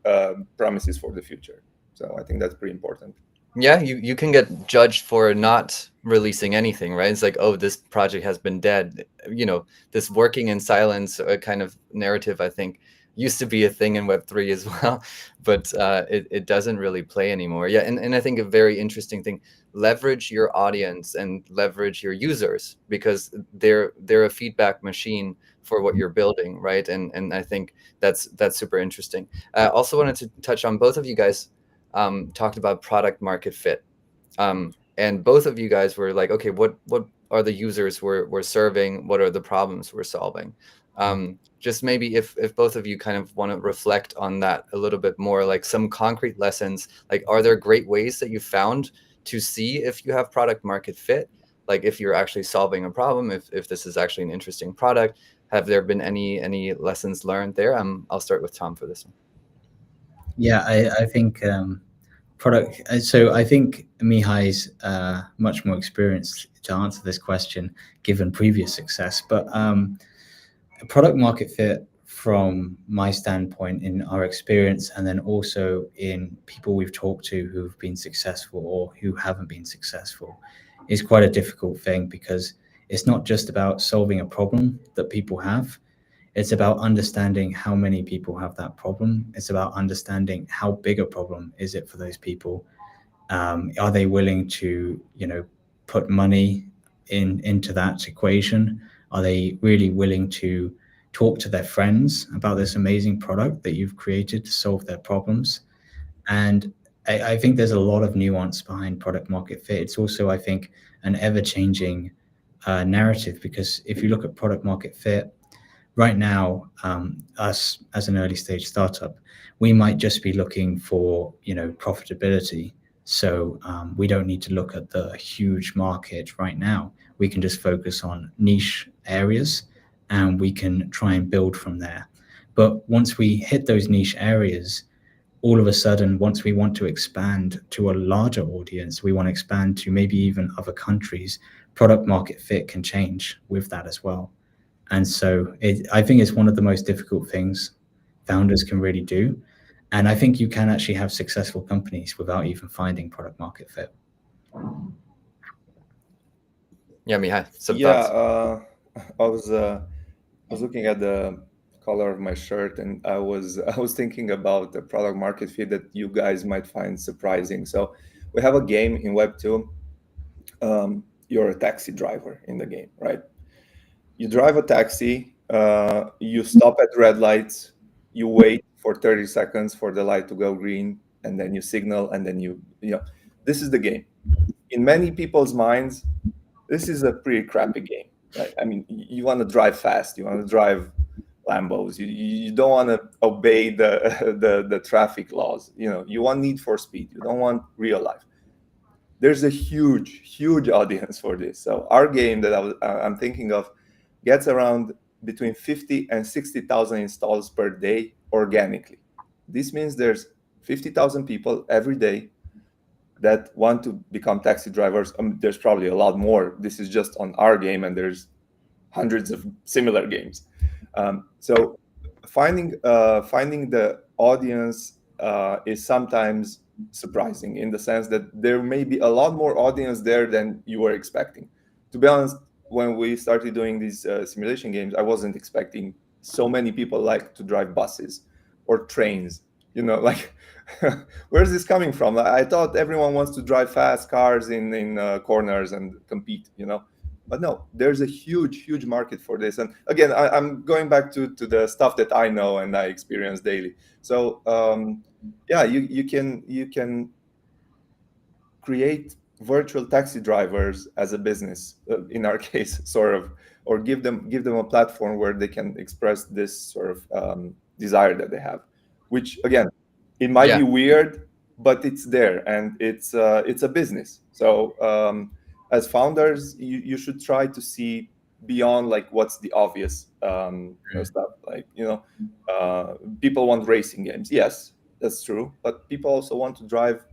promises for the future. So I think that's pretty important. Yeah, you can get judged for not releasing anything, right? It's like, oh, this project has been dead. This working in silence kind of narrative, I think, used to be a thing in Web3 as well, but it doesn't really play anymore. Yeah, and I think a very interesting thing, leverage your audience and leverage your users, because they're a feedback machine for what you're building, right? And I think that's super interesting. I also wanted to touch on, both of you guys talked about product market fit. And both of you guys were like, okay, what are the users we're serving? What are the problems we're solving? Just maybe if both of you kind of want to reflect on that a little bit more, like some concrete lessons, like are there great ways that you found to see if you have product market fit? Like if you're actually solving a problem, if this is actually an interesting product, have there been any lessons learned there? I'll start with Tom for this one. Yeah, I think product. So I think Mihai's much more experienced to answer this question, given previous success. But product market fit, from my standpoint, in our experience, and then also in people we've talked to who've been successful or who haven't been successful, is quite a difficult thing, because it's not just about solving a problem that people have. It's about understanding how many people have that problem. It's about understanding how big a problem is it for those people. Are they willing to, put money into that equation? Are they really willing to talk to their friends about this amazing product that you've created to solve their problems? And I think there's a lot of nuance behind product market fit. It's also, I think, an ever-changing narrative, because if you look at product market fit right now, us as an early stage startup, we might just be looking for, profitability. So we don't need to look at the huge market right now. We can just focus on niche areas, and we can try and build from there. But once we hit those niche areas, all of a sudden, once we want to expand to a larger audience, we want to expand to maybe even other countries, product market fit can change with that as well. And so I think it's one of the most difficult things founders can really do. And I think you can actually have successful companies without even finding product market fit. Yeah, Mihai, some Yeah, thoughts. I was looking at the color of my shirt, and I was I was thinking about the product market fit that you guys might find surprising. So we have a game in Web2. You're a taxi driver in the game, right? You drive a taxi, you stop at red lights, you wait for 30 seconds for the light to go green, and then you signal, and then this is the game. In many people's minds, this is a pretty crappy game, right? I mean, you want to drive fast, you want to drive Lambos, you don't want to obey the traffic laws, you want Need for Speed, you don't want real life. There's a huge audience for this. So our game that I'm thinking of gets around between 50 and 60,000 installs per day organically. This means there's 50,000 people every day that want to become taxi drivers. There's probably a lot more. This is just on our game, and there's hundreds of similar games. So finding the audience is sometimes surprising, in the sense that there may be a lot more audience there than you were expecting. To be honest, when we started doing these simulation games, I wasn't expecting so many people like to drive buses or trains. Like, where's this coming from? I thought everyone wants to drive fast cars in corners and compete. But no, there's a huge market for this. And again, I'm going back to the stuff that I know and I experience daily. So yeah, you can create virtual taxi drivers as a business, in our case, sort of, or give them a platform where they can express this sort of desire that they have, which again, it might be weird, but it's there, and it's a business. So as founders, you should try to see beyond like what's the obvious stuff. Like, people want racing games. Yes, that's true, but people also want to drive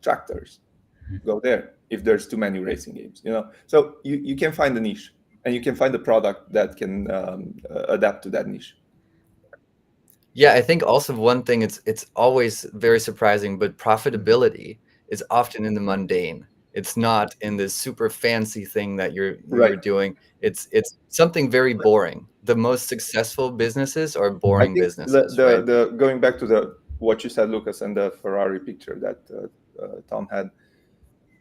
tractors. Go there if there's too many racing games. So you can find a niche, and you can find a product that can adapt to that niche. Yeah, I think also one thing, it's always very surprising, but profitability is often in the mundane. It's not in this super fancy thing that you're Right. doing. It's something very boring. The most successful businesses are I boring think businesses, right? the going back to the what you said, Lucas, and the Ferrari picture that Tom had.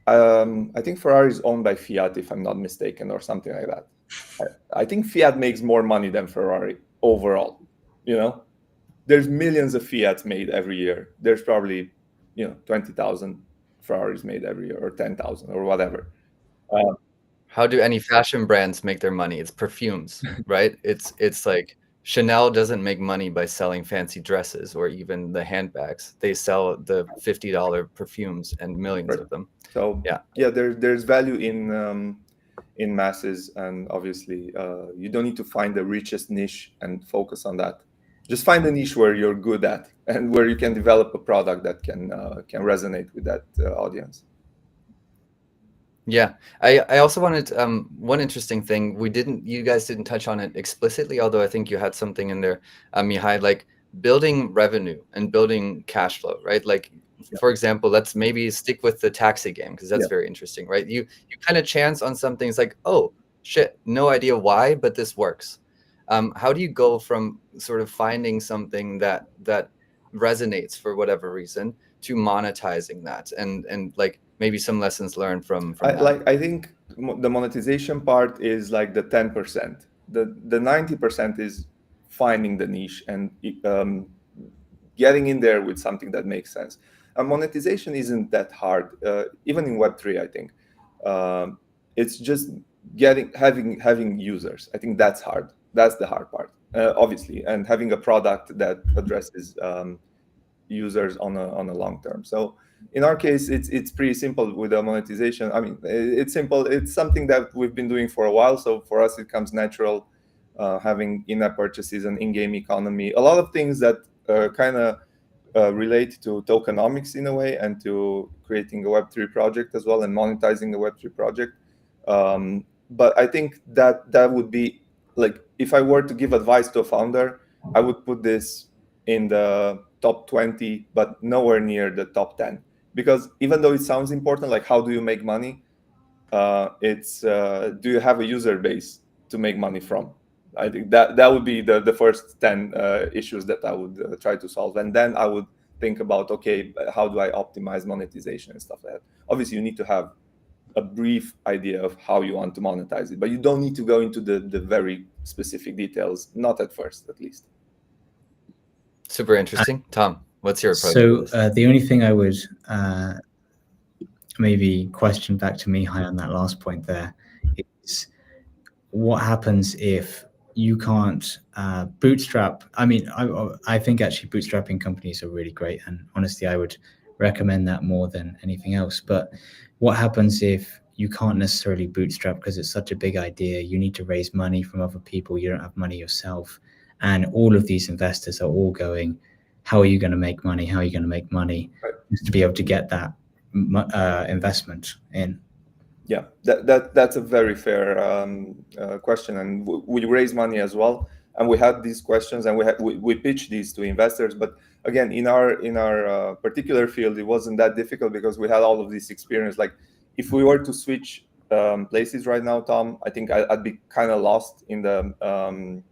I think Ferrari is owned by Fiat, if I'm not mistaken, or something like that. I think Fiat makes more money than Ferrari overall. You know, there's millions of Fiats made every year. There's probably 20,000 Ferraris made every year, or 10,000, or whatever. Uh, How do any fashion brands make their money? It's perfumes, right? It's like Chanel doesn't make money by selling fancy dresses or even the handbags. They sell the $50 perfumes and millions right. of them. So Yeah. yeah, there's value in masses, and obviously you don't need to find the richest niche and focus on that. Just find a niche where you're good at and where you can develop a product that can resonate with that audience. Yeah, I also wanted one interesting thing you guys didn't touch on it explicitly, although I think you had something in there, Mihai, like building revenue and building cash flow, right? Like, Yeah. for example, let's maybe stick with the taxi game because that's Yeah. very interesting, right? You kind of chance on something, it's like, oh shit, no idea why, but this works. How do you go from sort of finding something that resonates for whatever reason to monetizing that and like maybe some lessons learned from that? I think the monetization part is like the 10%. The 90% is finding the niche and getting in there with something that makes sense. And monetization isn't that hard, even in Web3. I think it's just having users. I think that's hard. That's the hard part, obviously, and having a product that addresses users on a long term. So in our case, it's pretty simple with the monetization. I mean, it's simple. It's something that we've been doing for a while. So for us, it comes natural, having in-app purchases and in-game economy, a lot of things that kind of relate to tokenomics in a way, and to creating a Web3 project as well, and monetizing a Web3 project. But I think that would be like, if I were to give advice to a founder, I would put this in the top 20, but nowhere near the top 10. Because even though it sounds important, like how do you make money? It's do you have a user base to make money from? I think that would be the first 10 issues that I would try to solve. And then I would think about, okay, how do I optimize monetization and stuff like that? Obviously, you need to have a brief idea of how you want to monetize it, but you don't need to go into the very specific details, not at first, at least. Super interesting. Tom, what's your approach? So the only thing I would maybe question back to Mihai on that last point there is, what happens if you can't bootstrap? I mean, I think actually bootstrapping companies are really great, and honestly, I would recommend that more than anything else. But what happens if you can't necessarily bootstrap because it's such a big idea? You need to raise money from other people. You don't have money yourself. And all of these investors are all going, how are you going to make money? How are you going to make money? Right. Just to be able to get that investment in. Yeah, that's a very fair question, and we raise money as well, and we had these questions, and we pitched these to investors. But again, in our particular field, it wasn't that difficult because we had all of this experience. Like, if we were to switch places right now, Tom, I think I'd be kind of lost in the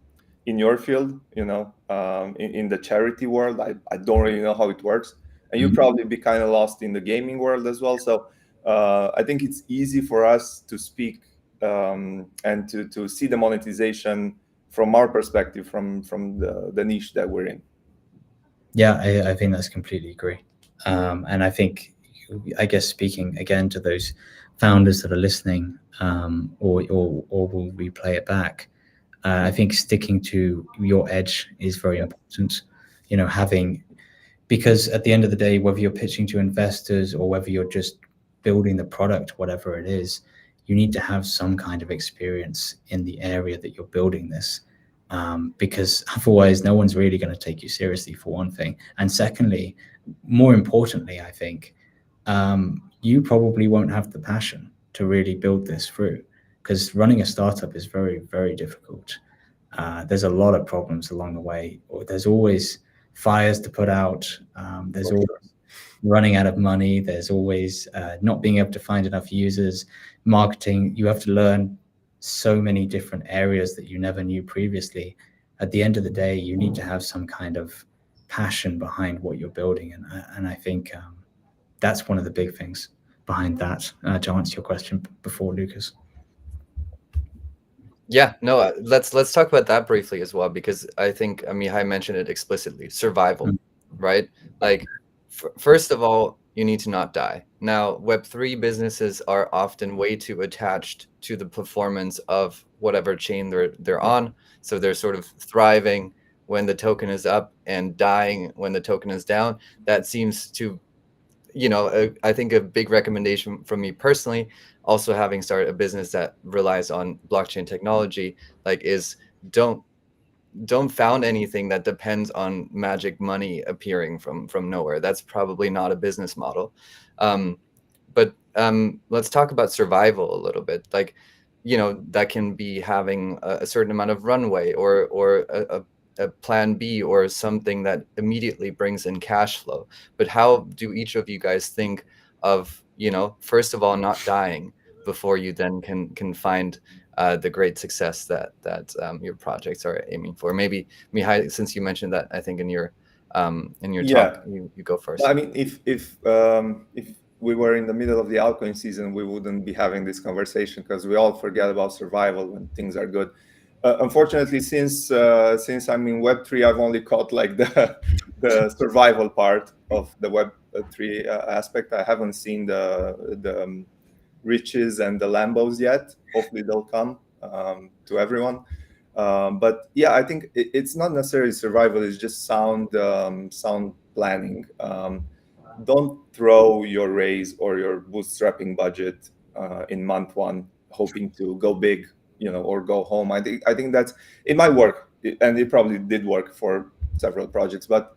in your field, in the charity world. I don't really know how it works, and you'd probably be kind of lost in the gaming world as well. So I think it's easy for us to speak and to see the monetization from our perspective, from the niche that we're in. Yeah, I think that's completely agree. And I think, I guess, speaking again to those founders that are listening, or will replay it back, I think sticking to your edge is very important. Because at the end of the day, whether you're pitching to investors or whether you're just building the product, whatever it is, you need to have some kind of experience in the area that you're building this, because otherwise no one's really going to take you seriously, for one thing. And secondly, more importantly, I think you probably won't have the passion to really build this through, because running a startup is very, very difficult. There's a lot of problems along the way, or there's always fires to put out. There's always running out of money. There's always not being able to find enough users, marketing. You have to learn so many different areas that you never knew previously. At the end of the day, you need to have some kind of passion behind what you're building. And I think that's one of the big things behind that, to answer your question before, Lucas. Yeah, no, let's talk about that briefly as well, because I think Mihai mentioned it explicitly. Survival, right? Like, first of all, you need to not die. Now, Web3 businesses are often way too attached to the performance of whatever chain they're on, so they're sort of thriving when the token is up and dying when the token is down. That seems to, I think a big recommendation from me personally, also having started a business that relies on blockchain technology, like, is don't found anything that depends on magic money appearing from nowhere. That's probably not a business model. But let's talk about survival a little bit. Like, that can be having a certain amount of runway, or a plan B, or something that immediately brings in cash flow. But how do each of you guys think of, first of all, not dying before you then can find the great success that your projects are aiming for? Maybe Mihai, since you mentioned that, I think in your talk, you go first. I mean, if we were in the middle of the altcoin season, we wouldn't be having this conversation, because we all forget about survival when things are good. Unfortunately, since I'm in Web3, I've only caught like the survival part of the Web3 aspect. I haven't seen the riches and the Lambos yet. Hopefully they'll come to everyone. But yeah, I think it's not necessarily survival. It's just sound planning. Don't throw your raise or your bootstrapping budget in month one, hoping to go big, or go home. I think that's, it might work, and it probably did work for several projects. But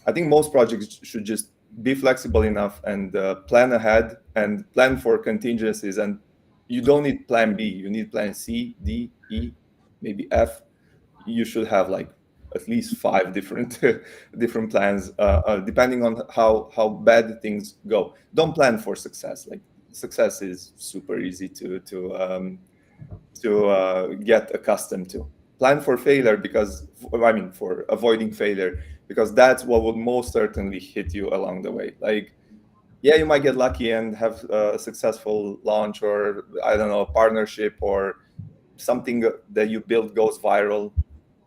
I think most projects should just be flexible enough and plan ahead and plan for contingencies. And you don't need plan B. You need plan C, D, E, maybe F. You should have like at least 5 different plans, depending on how bad things go. Don't plan for success. Like, success is super easy to get accustomed to. Plan for failure, for avoiding failure, because that's what would most certainly hit you along the way. Like, yeah, you might get lucky and have a successful launch, or I don't know, a partnership, or something that you build goes viral.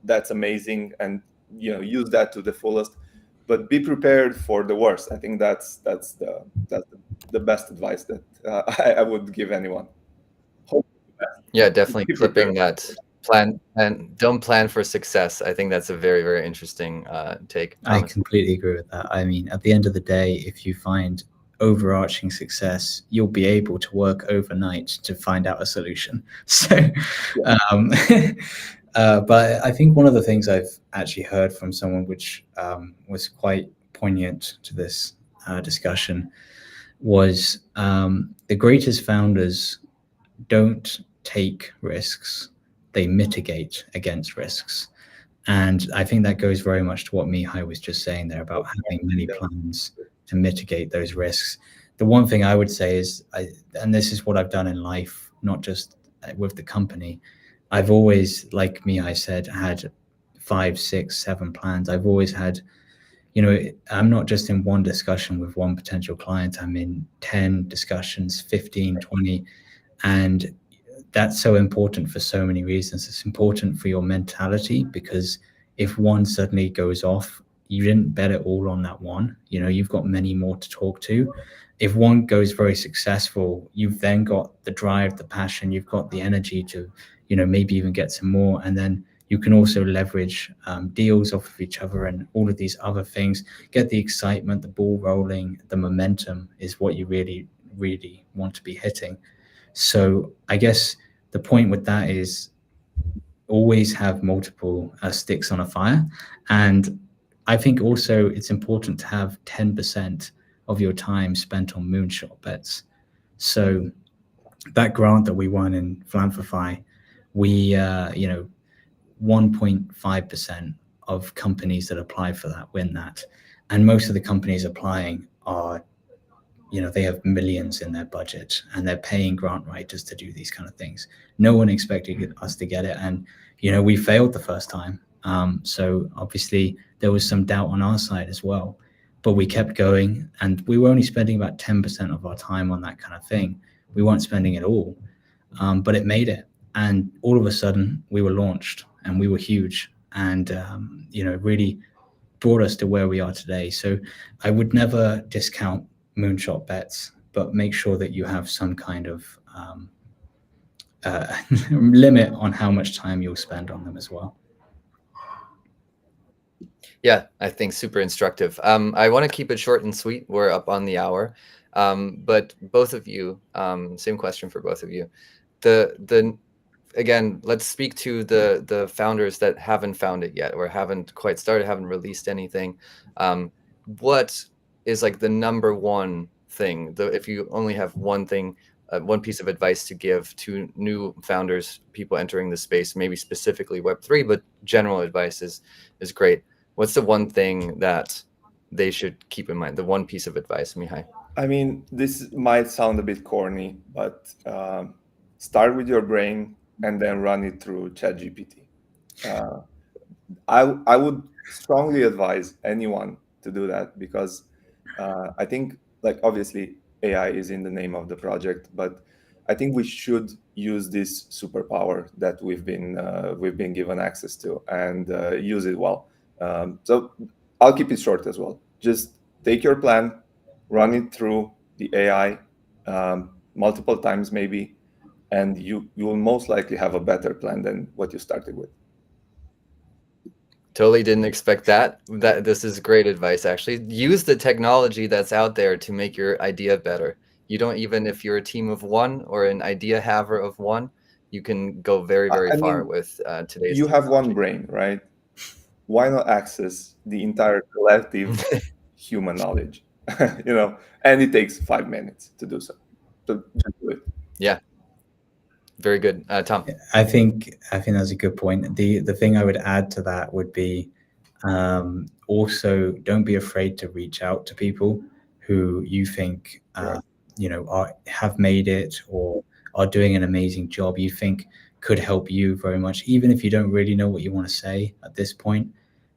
That's amazing, and use that to the fullest. But be prepared for the worst. I think that's the best advice that I would give anyone. Yeah, definitely clipping that plan, and don't plan for success. I think that's a very, very interesting take. Thomas? I completely agree with that. I mean, at the end of the day, if you find overarching success, you'll be able to work overnight to find out a solution. So, but I think one of the things I've actually heard from someone, which was quite poignant to this discussion, was the greatest founders don't take risks, they mitigate against risks. And I think that goes very much to what Mihai was just saying there about having many plans to mitigate those risks. The one thing I would say is, and this is what I've done in life, not just with the company, I've always, like Mihai said, had 5, 6, 7 plans. I've always had, I'm not just in one discussion with one potential client, I'm in 10 discussions, 15, 20, and that's so important for so many reasons. It's important for your mentality, because if one suddenly goes off, you didn't bet it all on that one. You've got many more to talk to. If one goes very successful, you've then got the drive, the passion, you've got the energy to, maybe even get some more. And then you can also leverage deals off of each other and all of these other things, get the excitement, the ball rolling, the momentum is what you really, really want to be hitting. So I guess the point with that is always have multiple sticks on a fire. And I think also it's important to have 10% of your time spent on moonshot bets. So that grant that we won in Philanthropy, we, 1.5% of companies that apply for that win that. And most of the companies applying are, they have millions in their budget and they're paying grant writers to do these kind of things. No one expected us to get it. And, we failed the first time. So obviously there was some doubt on our side as well, but we kept going, and we were only spending about 10% of our time on that kind of thing. We weren't spending it all, but it made it. And all of a sudden we were launched and we were huge, and, really brought us to where we are today. So I would never discount moonshot bets, but make sure that you have some kind of limit on how much time you'll spend on them as well. Yeah, I think super instructive. I want to keep it short and sweet. We're up on the hour. But both of you, same question for both of you. Again, let's speak to the founders that haven't found it yet or haven't quite started, haven't released anything. What is like the number one thing, if you only have one thing, one piece of advice to give to new founders, people entering the space, maybe specifically Web3, but general advice is great. What's the one thing that they should keep in mind? The one piece of advice, Mihai? I mean, this might sound a bit corny, but start with your brain and then run it through ChatGPT. I would strongly advise anyone to do that, because I think, like, obviously AI is in the name of the project, but I think we should use this superpower that we've been given access to, and use it well. So I'll keep it short as well. Just take your plan, run it through the AI multiple times maybe, and you will most likely have a better plan than what you started with. Totally didn't expect that. This is great advice, actually. Use the technology that's out there to make your idea better. You don't, even if you're a team of one or an idea haver of one, you can go very, very far with today's You technology. have one brain, right? Why not access the entire collective human knowledge? And it takes 5 minutes to do so. So just do it. Yeah. Very good. Tom? I think that's a good point. The thing I would add to that would be, also don't be afraid to reach out to people who you think have made it or are doing an amazing job, you think could help you very much. Even if you don't really know what you want to say at this point,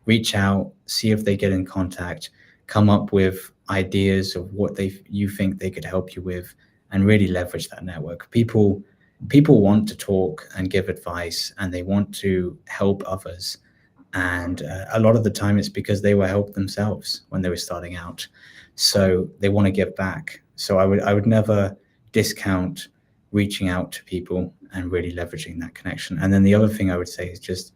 reach out, see if they get in contact, come up with ideas of what you think they could help you with, and really leverage that network. People want to talk and give advice, and they want to help others. And a lot of the time it's because they were helped themselves when they were starting out. So they want to give back. So I would never discount reaching out to people and really leveraging that connection. And then the other thing I would say is just,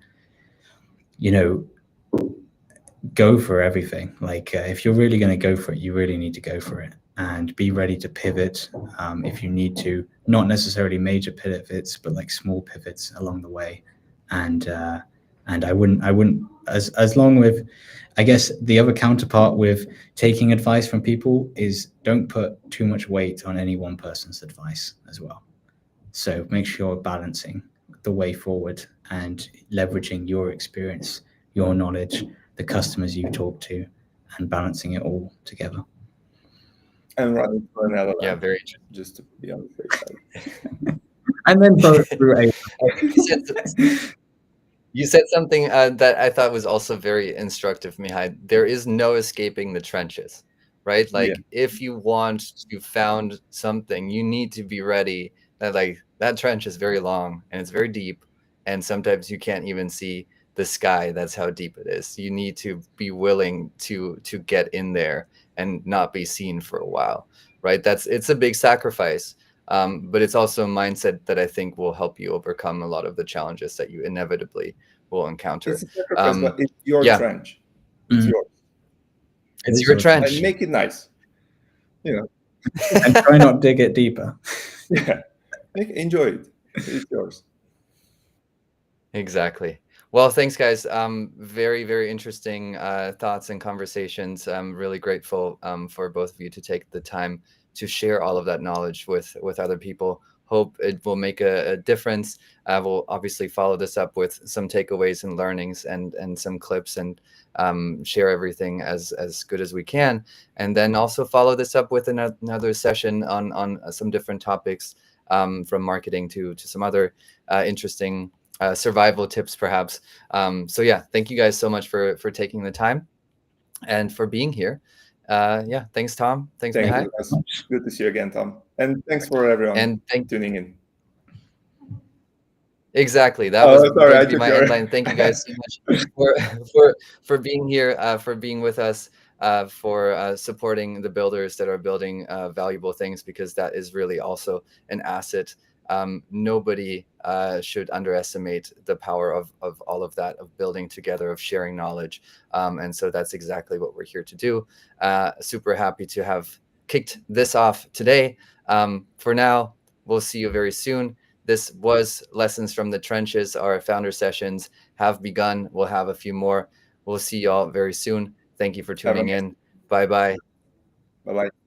go for everything. Like if you're really going to go for it, you really need to go for it, and be ready to pivot if you need to. Not necessarily major pivots, but like small pivots along the way. And I wouldn't as long with, I guess the other counterpart with taking advice from people is don't put too much weight on any one person's advice as well. So make sure you're balancing the way forward and leveraging your experience, your knowledge, the customers you talk to, and balancing it all together. And run it for another Yeah, very interesting. just to be on the safe side. And then go through a You said something that I thought was also very instructive, Mihai. There is no escaping the trenches, right? Like if you want to found something, you need to be ready that like that trench is very long and it's very deep, and sometimes you can't even see the sky. That's how deep it is. You need to be willing to get in there and not be seen for a while, right? It's a big sacrifice. But it's also a mindset that I think will help you overcome a lot of the challenges that you inevitably will encounter. It's a sacrifice, but it's your trench. It's yours. It's your trench. And make it nice. And try not dig it deeper. Yeah. Enjoy it. It's yours. Exactly. Well, thanks, guys. Very, very interesting thoughts and conversations. I'm really grateful for both of you to take the time to share all of that knowledge with other people. Hope it will make a difference. We'll obviously follow this up with some takeaways and learnings and some clips, and share everything as good as we can. And then also follow this up with another session on some different topics, from marketing to some other interesting survival tips, perhaps. So yeah, thank you guys so much for taking the time and for being here. Yeah, thanks, Tom. Thanks, Thank Mihai. you, Lucas. Good to see you again, Tom. And thanks for everyone And tuning in. exactly, that was Sorry, going I to be took my your... end line. Thank you guys so much for being here, for being with us, for supporting the builders that are building valuable things, because that is really also an asset. Nobody should underestimate the power of all of that, of building together, of sharing knowledge. And so that's exactly what we're here to do. Super happy to have kicked this off today. For now, we'll see you very soon. This was Lessons from the Trenches. Our founder sessions have begun. We'll have a few more. We'll see y'all very soon. Thank you for tuning in. Bye-bye. Bye-bye.